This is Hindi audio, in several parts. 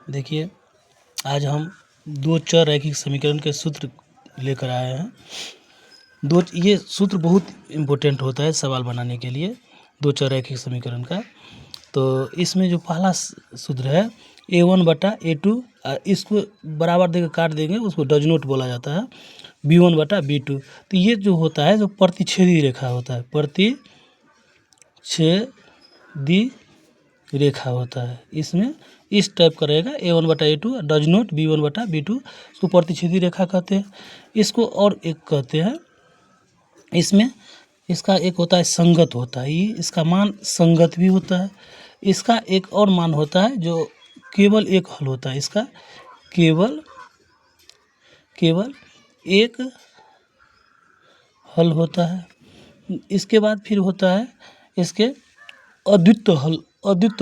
देखिए, आज हम दो चर रैखिक समीकरण के सूत्र लेकर आए हैं। ये सूत्र बहुत इम्पोर्टेंट होता है सवाल बनाने के लिए, दो चर रैखिक समीकरण का। तो इसमें जो पहला सूत्र है a1/a2, इसको बराबर देकर काट देंगे, उसको डज नोट बोला जाता है, b1/b2। तो ये जो होता है जो प्रतिच्छेदी रेखा होता है, प्रतिच्छेदी रेखा होता है। इसमें इस टाइप का रहेगा a1/a2 डज नोट b1/b2, इसको प्रतिच्छेदी रेखा कहते हैं। इसको और एक कहते हैं, इसमें इसका एक होता है संगत होता है, ये इसका मान संगत भी होता है। इसका एक और मान होता है जो केवल एक हल होता है, इसका केवल एक हल होता है। इसके बाद फिर होता है इसके अद्वितीय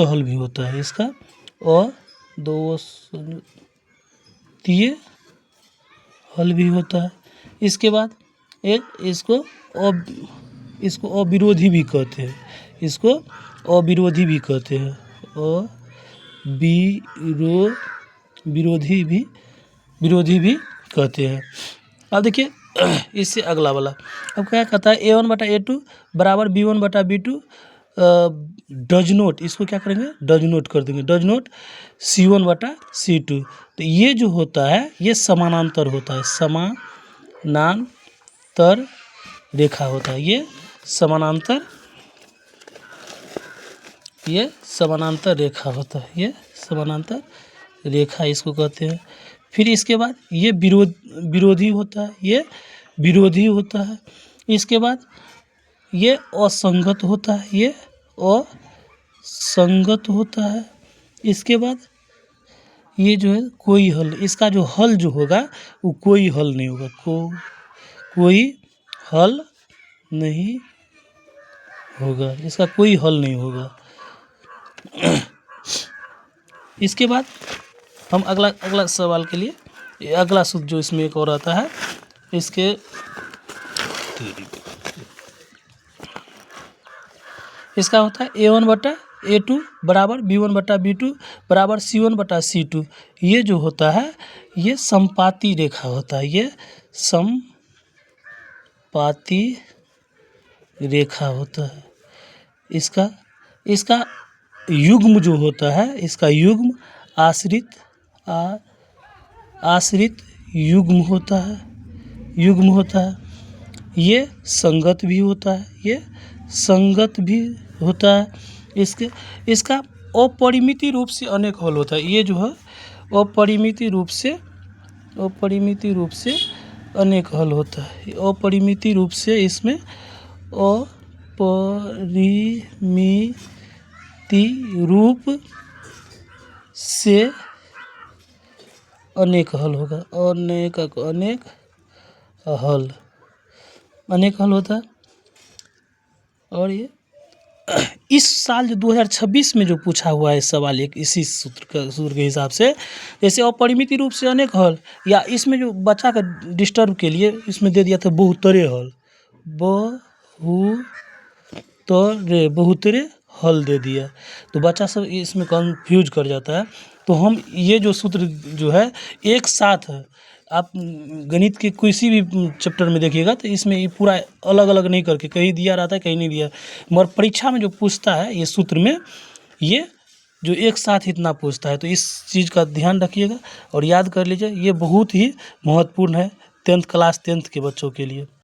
हल भी होता है, इसका अद्वितीय हल भी होता है। इसके बाद एक इसको अविरोधी भी कहते हैं, इसको अविरोधी भी कहते हैं, विरोधी भी कहते हैं। अब देखिए इससे अगला वाला, अब क्या कहता है a1/a2 बराबर b1/b2 डज नोट, इसको क्या करेंगे डज नोट कर देंगे, डज नोट c1/c2। तो ये जो होता है ये समानांतर होता है, समानांतर रेखा होता है, ये समानांतर रेखा होता है, ये समानांतर रेखा इसको कहते हैं। फिर इसके बाद ये विरोधी होता है, ये विरोधी होता है। इसके बाद ये असंगत होता है, ये असंगत होता है। इसके बाद ये जो है कोई हल, इसका जो हल जो होगा वो कोई हल नहीं होगा, कोई हल नहीं होगा, इसका कोई हल नहीं होगा। इसके बाद हम अगला सवाल के लिए अगला सूत्र जो इसमें एक और आता है, इसका होता है a1/a2 बराबर b1/b2 बराबर c1/c2। ये जो होता है ये समपाती रेखा होता है, ये समपाती रेखा होता है। इसका युग्म जो होता है, इसका युग्म आश्रित युग्म होता है। ये संगत भी होता है, ये संगत भी होता है। इसका अपरिमित रूप से अनेक हल होता है, ये जो है अपरिमित रूप से अनेक हल होता है, अपरिमित रूप से इसमें अपरिमित रूप से अनेक हल होगा, अनेक हल होता है। और ये इस साल जो 2026 में जो पूछा हुआ है सवाल एक इसी सूत्र के हिसाब से, जैसे अपरिमित रूप से अनेक हल, या इसमें जो बच्चा का डिस्टर्ब के लिए इसमें दे दिया था बहुतरे हल दे दिया, तो बच्चा सब इसमें कंफ्यूज कर जाता है। तो हम ये जो सूत्र जो है एक साथ है, आप गणित के किसी भी चैप्टर में देखिएगा तो इसमें ये पूरा अलग अलग नहीं करके कहीं दिया रहता है कहीं नहीं दिया, मगर परीक्षा में जो पूछता है ये सूत्र में ये जो एक साथ इतना पूछता है, तो इस चीज़ का ध्यान रखिएगा और याद कर लीजिए, ये बहुत ही महत्वपूर्ण है 10th क्लास 10th के बच्चों के लिए।